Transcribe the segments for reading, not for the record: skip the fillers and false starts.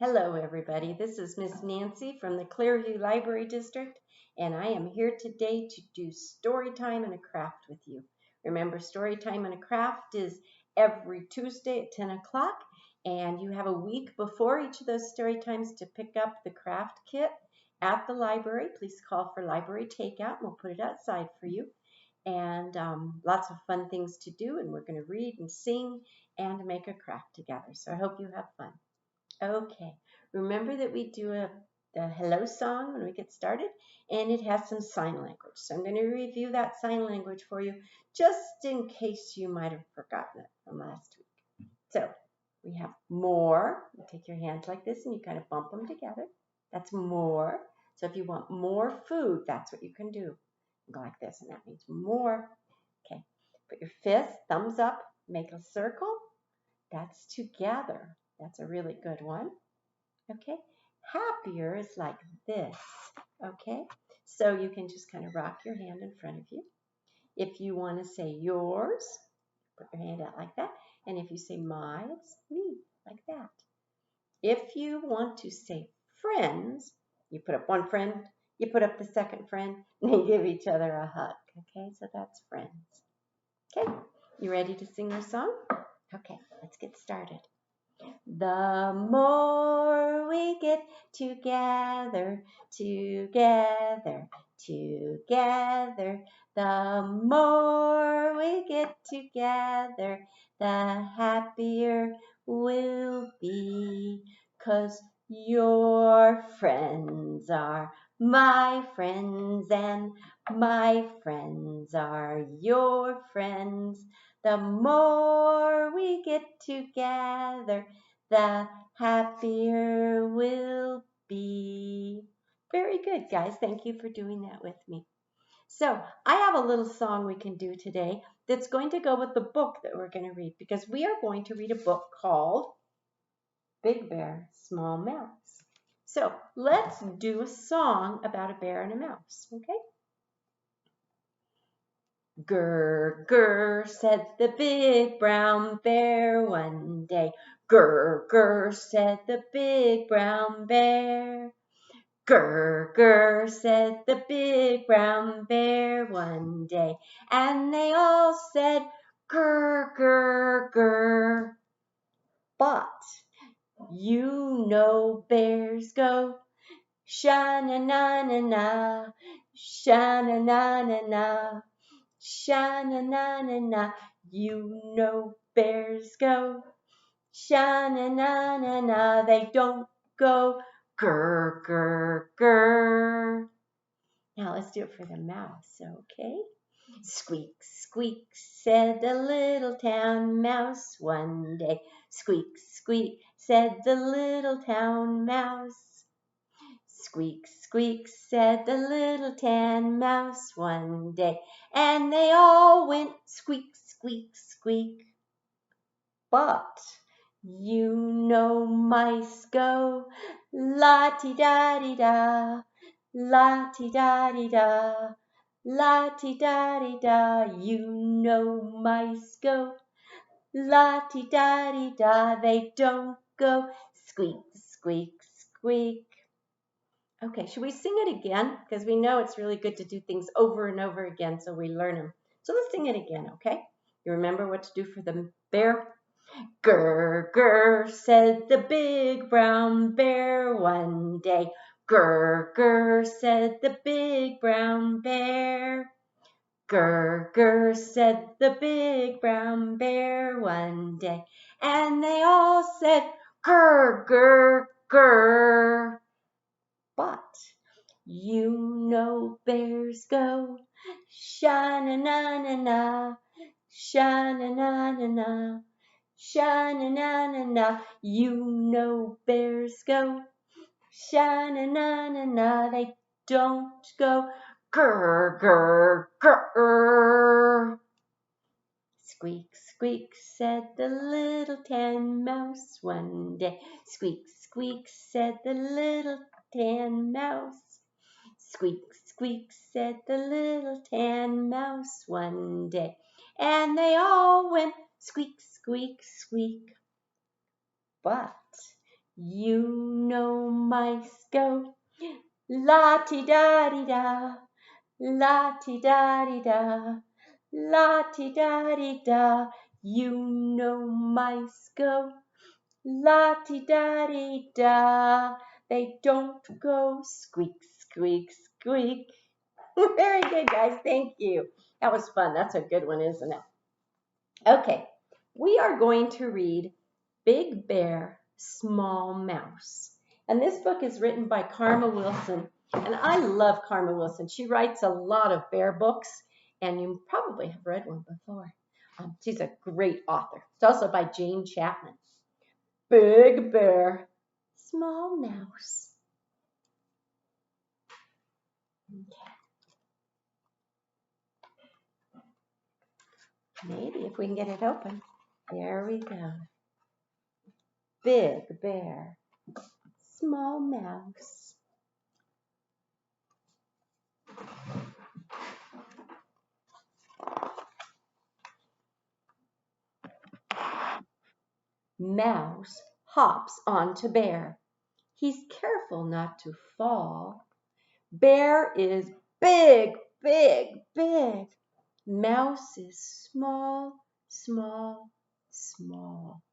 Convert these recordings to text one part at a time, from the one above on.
Hello, everybody. This is Miss Nancy from the Clearview Library District, and I am here today to do story time and a craft with you. Remember, story time and a craft is every Tuesday at 10 o'clock, and you have a week before each of those story times to pick up the craft kit at the library. Please call for library takeout, and we'll put it outside for you. And lots of fun things to do, and we're going to read and sing and make a craft together. So I hope you have fun. Okay, remember that we do the hello song when we get started, and it has some sign language. So I'm going to review that sign language for you just in case you might have forgotten it from last week. So we have more. You take your hands like this and you kind of bump them together. That's more. So if you want more food, that's what you can do. Go like this, and that means more. Okay, put your fist, thumbs up, make a circle. That's together. That's a really good one. Okay, happier is like this. Okay, so you can just kind of rock your hand in front of you. If you want to say yours, put your hand out like that. And if you say my, it's me, like that. If you want to say friends, you put up one friend, you put up the second friend, and you give each other a hug. Okay, so that's friends. Okay, you ready to sing our song? Okay, let's get started. The more we get together, together, together, the more we get together, the happier we'll be. 'Cause your friends are my friends and my friends are your friends. The more we get together, the happier we'll be. Very good, guys. Thank you for doing that with me. So I have a little song we can do today that's going to go with the book that we're going to read, because we are going to read a book called Big Bear, Small Mouse. So let's do a song about a bear and a mouse, okay? Grr, grr, said the big brown bear one day. Grr, grr, said the big brown bear. Grr, grr, said the big brown bear one day. And they all said, grr, grr, grr. But you know bears go sha-na-na-na-na, sha-na-na-na-na. Sha-na-na-na-na, you know bears go. Sha-na-na-na-na, they don't go grr, grr, grr. Now let's do it for the mouse, okay? Squeak, squeak, said the little town mouse one day. Squeak, squeak, said the little town mouse. Squeak, squeak, said the little tan mouse one day, and they all went squeak, squeak, squeak. But you know mice go la-ti-da-di-da, la-ti-da-di-da, la-ti-da-di-da. You know mice go la-ti-da-di-da, they don't go squeak, squeak, squeak. Okay, should we sing it again? Because we know it's really good to do things over and over again so we learn them. So let's sing it again, okay? You remember what to do for the bear? Grr, grr, said the big brown bear one day. Grr, grr, said the big brown bear. Grr, grr, said the big brown bear one day. And they all said, grr, grr, grr. But you know bears go sha-na-na-na-na, sha-na-na-na-na, sha-na-na-na-na. You know bears go sha-na-na-na-na, they don't go grr, grr, grr. Squeak, squeak, said the little tan mouse one day. Squeak, squeak, said the little tan mouse. Squeak, squeak, said the little tan mouse one day. And they all went squeak, squeak, squeak. But You know mice go la-ti-da-di-da, la-ti-da-di-da, la-ti-da-di-da. You know mice go la-ti-da-di-da. They don't go squeak, squeak, squeak. Very good, guys. Thank you. That was fun. That's a good one, isn't it? Okay, we are going to read Big Bear, Small Mouse. And this book is written by Karma Wilson. And I love Karma Wilson. She writes a lot of bear books, and you probably have read one before. She's a great author. It's also by Jane Chapman. Big Bear, Small Mouse. Okay. Maybe if we can get it open. There we go. Big Bear, Small Mouse. Mouse hops onto Bear. He's careful not to fall. Bear is big, big, big. Mouse is small, small, small.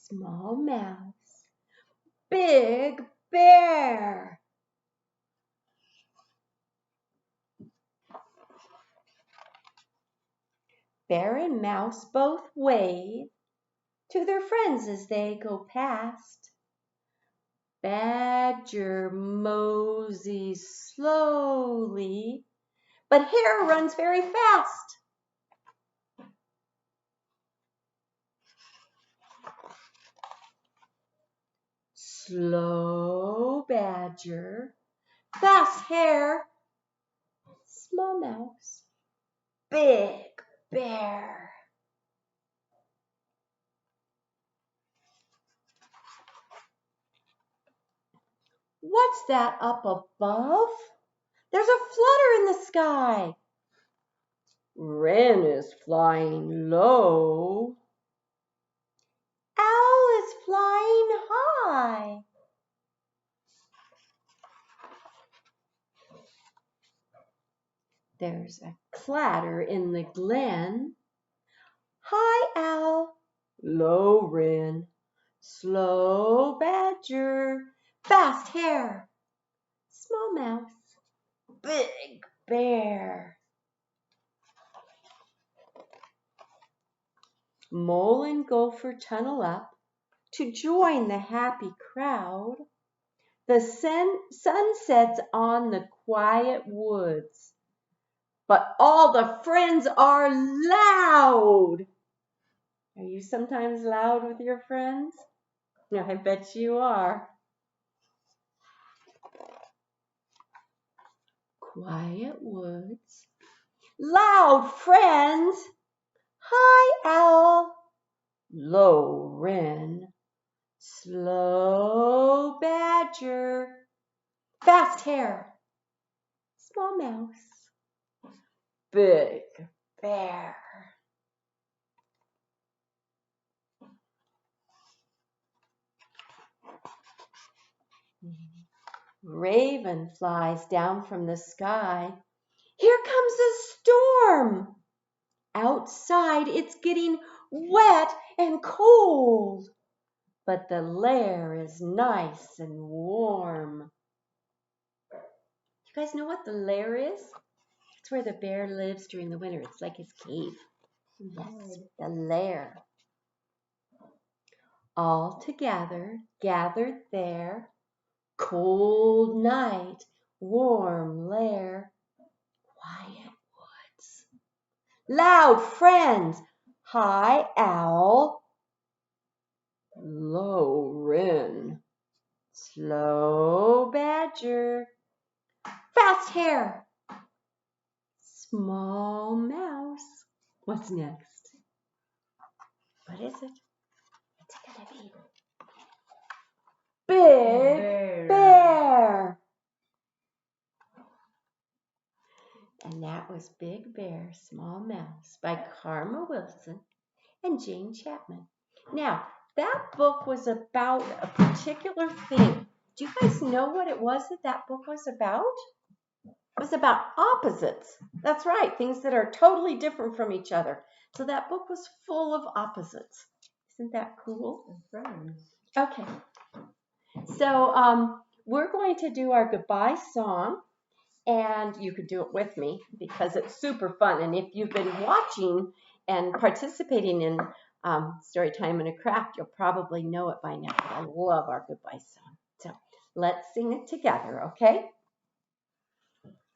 Small mouse, big bear. Bear and mouse both wave to their friends as they go past. Badger moseys slowly, but Hare runs very fast. Slow Badger, fast Hare, small mouse, big bear. What's that up above? There's a flutter in the sky. Wren is flying low. Owl is flying high. There's a clatter in the glen. High owl, low wren, slow badger, fast hare, small mouse, big bear. Mole and gopher tunnel up to join the happy crowd. The sun sets on the quiet woods, but all the friends are loud. Are you sometimes loud with your friends? I bet you are. Quiet woods, loud friends, high owl, low wren, slow badger, fast hare, small mouse, big bear. Raven flies down from the sky. Here comes a storm. Outside it's getting wet and cold, but the lair is nice and warm. You guys know what the lair is? It's where the bear lives during the winter. It's like his cave. Yes, the lair. All together, gathered there, cold night, warm lair, quiet woods, loud friends, high owl, low wren, slow badger, fast hare, small mouse. What's next? What is it? What's it gonna be? Big bear. And that was Big Bear, Small Mouse by Karma Wilson and Jane Chapman. Now, that book was about a particular thing. Do you guys know what it was that book was about? It was about opposites. That's right, things that are totally different from each other. So that book was full of opposites. Isn't that cool? Okay. So we're going to do our goodbye song. And you could do it with me because it's super fun. And if you've been watching and participating in Storytime and a Craft, you'll probably know it by now. I love our goodbye song. So let's sing it together, okay?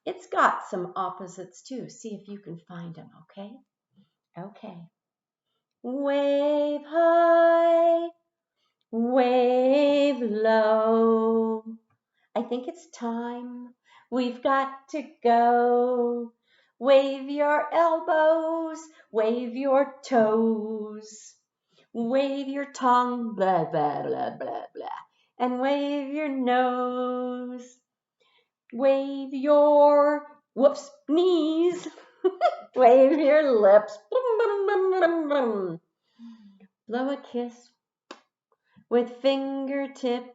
It's got some opposites too. See if you can find them, okay? Okay. Wave high, wave low. I think it's time. We've got to go. Wave your elbows, wave your toes, wave your tongue, blah, blah, blah, blah, blah, and wave your nose. Wave your, whoops, knees. Wave your lips. Blow a kiss with fingertips.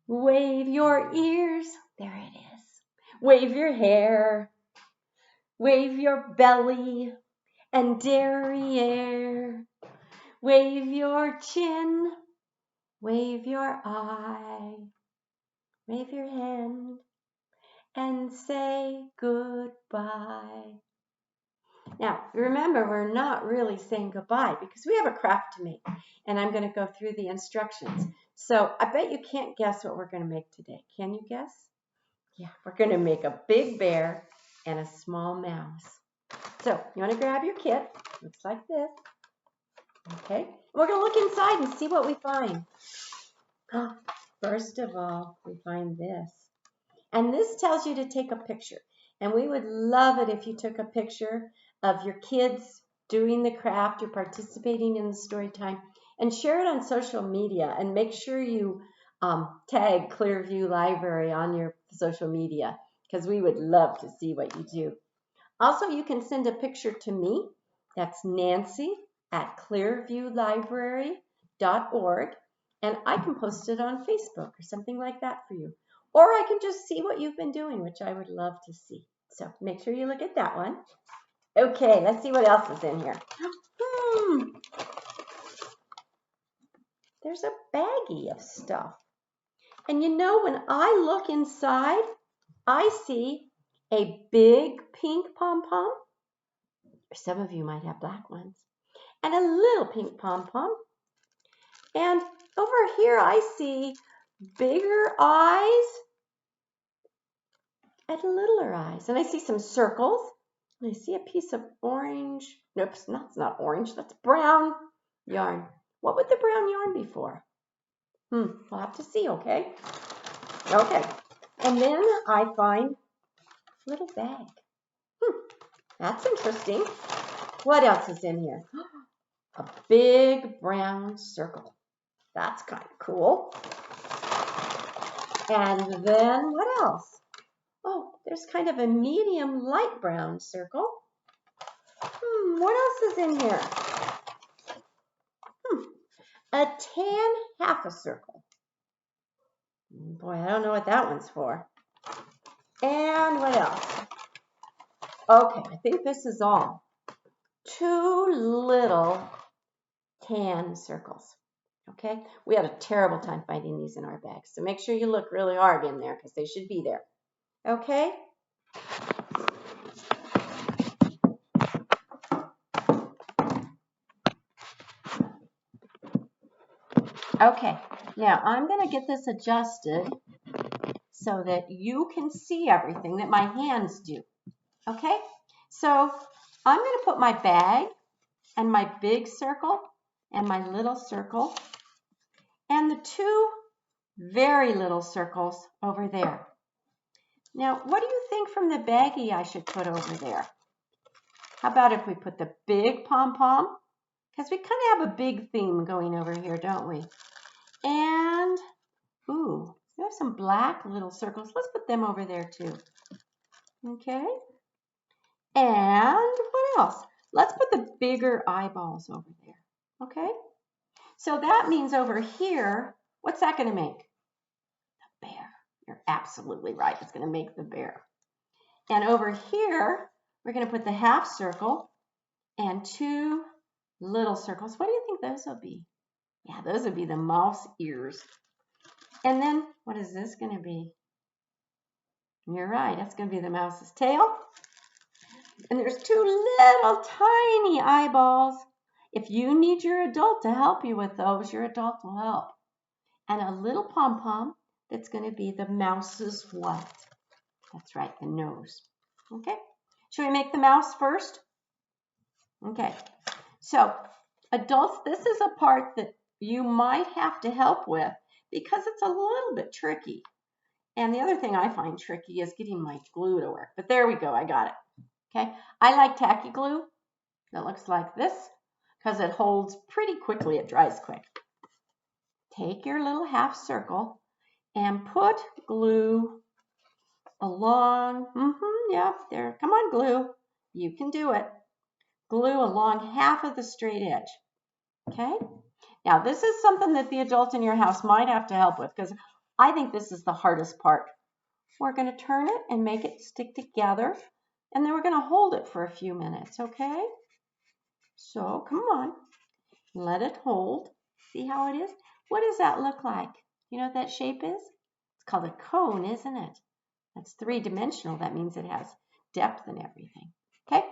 Wave your ears, there it is. Wave your hair, wave your belly and derriere. Wave your chin, wave your eye, wave your hand and say goodbye. Now, remember, we're not really saying goodbye because we have a craft to make, and I'm going to go through the instructions. So I bet you can't guess what we're going to make today. Can you guess? Yeah, we're going to make a big bear and a small mouse. So you want to grab your kit. Looks like this. Okay. We're going to look inside and see what we find. First of all, we find this. And this tells you to take a picture. And we would love it if you took a picture of your kids doing the craft, you're participating in the story time, and share it on social media. And make sure you tag Clearview Library on your social media because we would love to see what you do. Also, you can send a picture to me. That's Nancy at clearviewlibrary.org, and I can post it on Facebook or something like that for you. Or I can just see what you've been doing, which I would love to see. So make sure you look at that one. Okay, let's see what else is in here. There's a baggie of stuff. And you know, when I look inside, I see a big pink pom-pom. Or some of you might have black ones. And a little pink pom-pom. And over here I see bigger eyes and littler eyes. And I see some circles. And I see a piece of orange. Nope, it's not orange. That's brown yarn. What would the brown yarn be for? We'll have to see, okay? Okay. And then I find a little bag. That's interesting. What else is in here? A big brown circle. That's kind of cool. And then what else? Oh, there's kind of a medium light brown circle. What else is in here? A tan half a circle. Boy, I don't know what that one's for. And what else? Okay, I think this is all. 2 little tan circles. Okay, we had a terrible time finding these in our bags, so make sure you look really hard in there because they should be there. Okay? Okay, now I'm going to get this adjusted so that you can see everything that my hands do. Okay, so I'm going to put my bag and my big circle and my little circle and the 2 very little circles over there. Now, what do you think from the baggie I should put over there? How about if we put the big pom-pom? Because we kind of have a big theme going over here, don't we? And, ooh, we have some black little circles. Let's put them over there too. Okay. And what else? Let's put the bigger eyeballs over there. Okay. So that means over here, what's that going to make? The bear. You're absolutely right. It's going to make the bear. And over here, we're going to put the half circle and two little circles. What do you think those will be? Yeah, those would be the mouse ears. And then what is this going to be? You're right. That's going to be the mouse's tail. And there's two little tiny eyeballs. If you need your adult to help you with those, your adult will help. And a little pom-pom that's going to be the mouse's what? That's right, the nose. Okay, should we make the mouse first? Okay, so adults, this is a part that you might have to help with because it's a little bit tricky. And the other thing I find tricky is getting my glue to work. But there we go, I got it. Okay, I like tacky glue that looks like this because it holds pretty quickly, it dries quick. Take your little half circle and put glue along, yeah, there, come on glue, you can do it. Glue along half of the straight edge, okay? Now this is something that the adult in your house might have to help with because I think this is the hardest part. We're going to turn it and make it stick together and then we're going to hold it for a few minutes, okay? So come on, let it hold. See how it is? What does that look like? You know what that shape is? It's called a cone, isn't it? That's three-dimensional. That means it has depth and everything. Okay?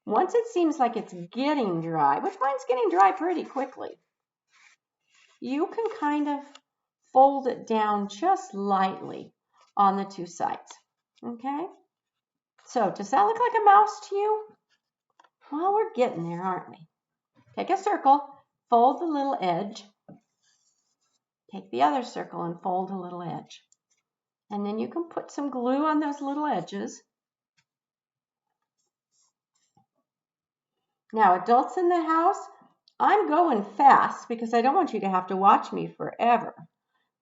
Once it seems like it's getting dry, which mine's getting dry pretty quickly, you can kind of fold it down just lightly on the two sides. Okay? So, does that look like a mouse to you? Well, we're getting there, aren't we? Take a circle, fold the little edge. Take the other circle and fold a little edge. And then you can put some glue on those little edges. Now, adults in the house, I'm going fast because I don't want you to have to watch me forever.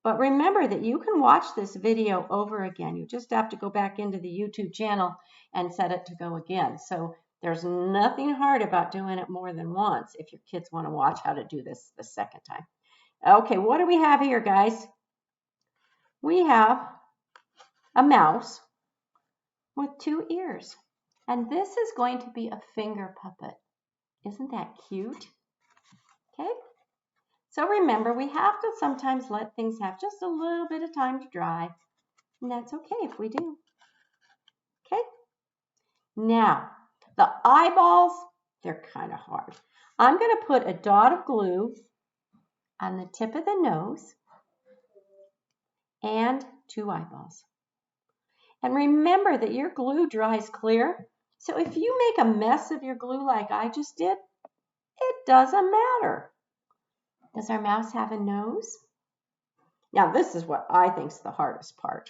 But remember that you can watch this video over again. You just have to go back into the YouTube channel and set it to go again. So there's nothing hard about doing it more than once if your kids want to watch how to do this the second time. Okay, what do we have here, guys? We have a mouse with two ears. And this is going to be a finger puppet. Isn't that cute? Okay. So remember, we have to sometimes let things have just a little bit of time to dry. And that's okay if we do. Okay. Now, the eyeballs, they're kind of hard. I'm going to put a dot of glue on the tip of the nose and two eyeballs. And remember that your glue dries clear. So if you make a mess of your glue like I just did, it doesn't matter. Does our mouse have a nose? Now this is what I think is the hardest part.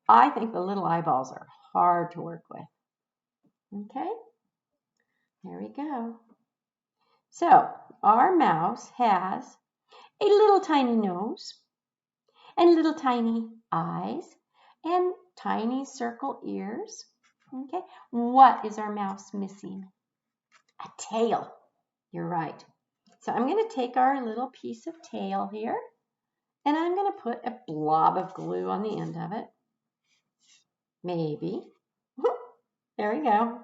I think the little eyeballs are hard to work with. Okay, there we go. So our mouse has a little tiny nose and little tiny eyes and tiny circle ears. Okay, what is our mouse missing? A tail. You're right. So I'm going to take our little piece of tail here and I'm going to put a blob of glue on the end of it. Maybe. There we go.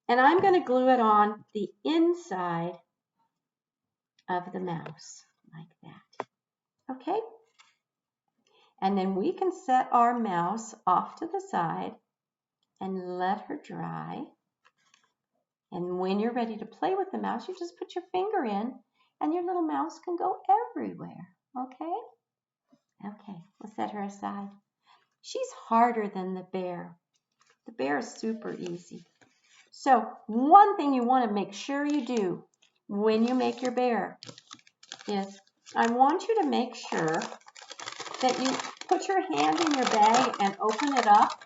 And I'm going to glue it on the inside of the mouse like that. Okay? And then we can set our mouse off to the side and let her dry. And when you're ready to play with the mouse, you just put your finger in and your little mouse can go everywhere. Okay? Okay, we'll set her aside. She's harder than the bear. The bear is super easy. So one thing you want to make sure you do when you make your bear is I want you to make sure that you put your hand in your bag and open it up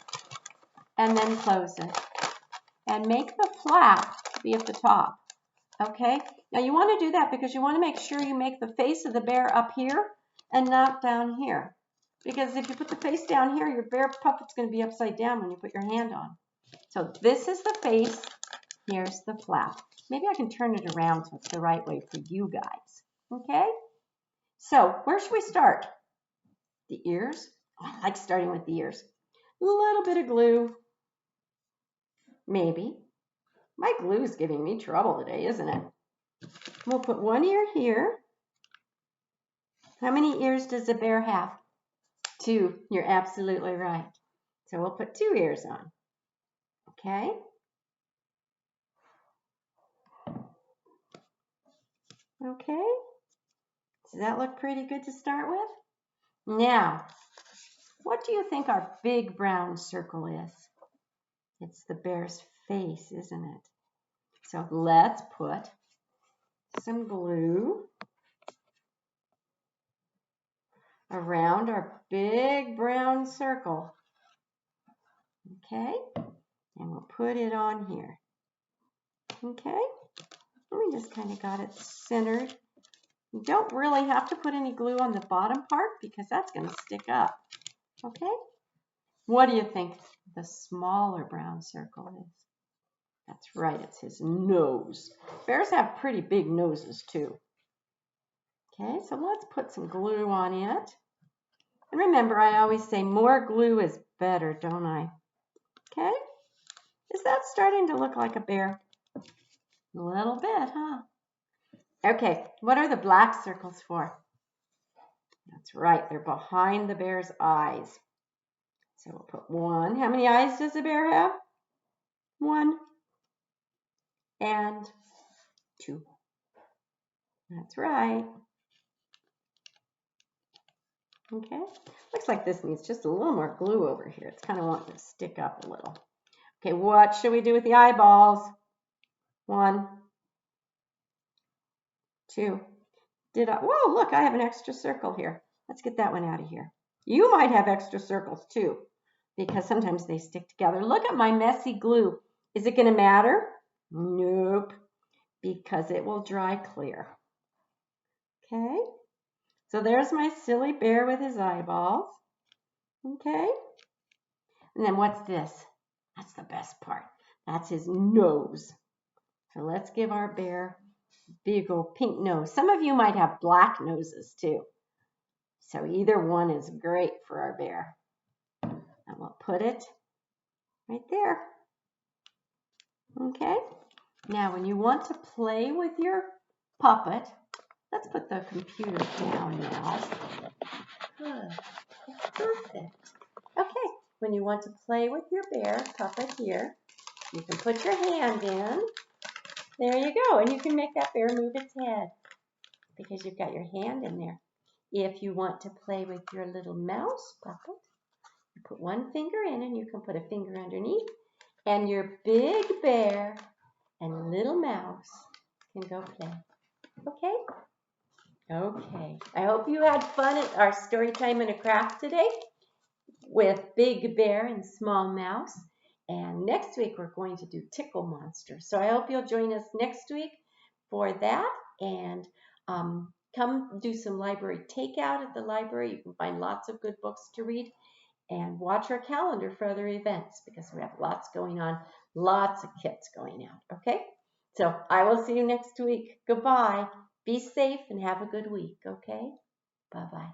and then close it. And make the flap be at the top. Okay? Now you want to do that because you want to make sure you make the face of the bear up here and not down here. Because if you put the face down here, your bear puppet's going to be upside down when you put your hand on. So this is the face. Here's the flap. Maybe I can turn it around so it's the right way for you guys. Okay? So where should we start? The ears? Oh, I like starting with the ears. A little bit of glue. Maybe. My glue is giving me trouble today, isn't it? We'll put one ear here. How many ears does a bear have? 2. You're absolutely right. So we'll put 2 ears on. Okay? Okay. Does that look pretty good to start with? Now, what do you think our big brown circle is? It's the bear's face, isn't it? So let's put some glue around our big brown circle. Okay? And we'll put it on here. Okay? We just kind of got it centered. You don't really have to put any glue on the bottom part because that's going to stick up. Okay? What do you think the smaller brown circle is? That's right, it's his nose. Bears have pretty big noses too. Okay, so let's put some glue on it. And remember, I always say more glue is better, don't I? Okay? Is that starting to look like a bear? A little bit, huh? Okay, what are the black circles for? That's right, they're behind the bear's eyes. So we'll put 1. How many eyes does a bear have? 1 and 2. That's right. Okay, looks like this needs just a little more glue over here. It's kind of wanting to stick up a little. Okay, what should we do with the eyeballs? 1, 2. Whoa, look, I have an extra circle here. Let's get that one out of here. You might have extra circles too, because sometimes they stick together. Look at my messy glue. Is it going to matter? Nope, because it will dry clear. Okay, so there's my silly bear with his eyeballs. Okay, and then what's this? That's the best part. That's his nose. So let's give our bear a big old pink nose. Some of you might have black noses too. So either one is great for our bear. And we'll put it right there. Okay. Now when you want to play with your puppet, let's put the computer down now. Good. Perfect. Okay. When you want to play with your bear puppet here, you can put your hand in. There you go. And you can make that bear move its head because you've got your hand in there. If you want to play with your little mouse puppet, you put one finger in and you can put a finger underneath. And your big bear and little mouse can go play. Okay? Okay. I hope you had fun at our story time and a craft today with Big Bear and Small Mouse. And next week we're going to do Tickle Monster. So I hope you'll join us next week for that. And come do some library takeout at the library. You can find lots of good books to read. And watch our calendar for other events because we have lots going on, lots of kits going out. Okay? So I will see you next week. Goodbye. Be safe and have a good week. Okay? Bye-bye.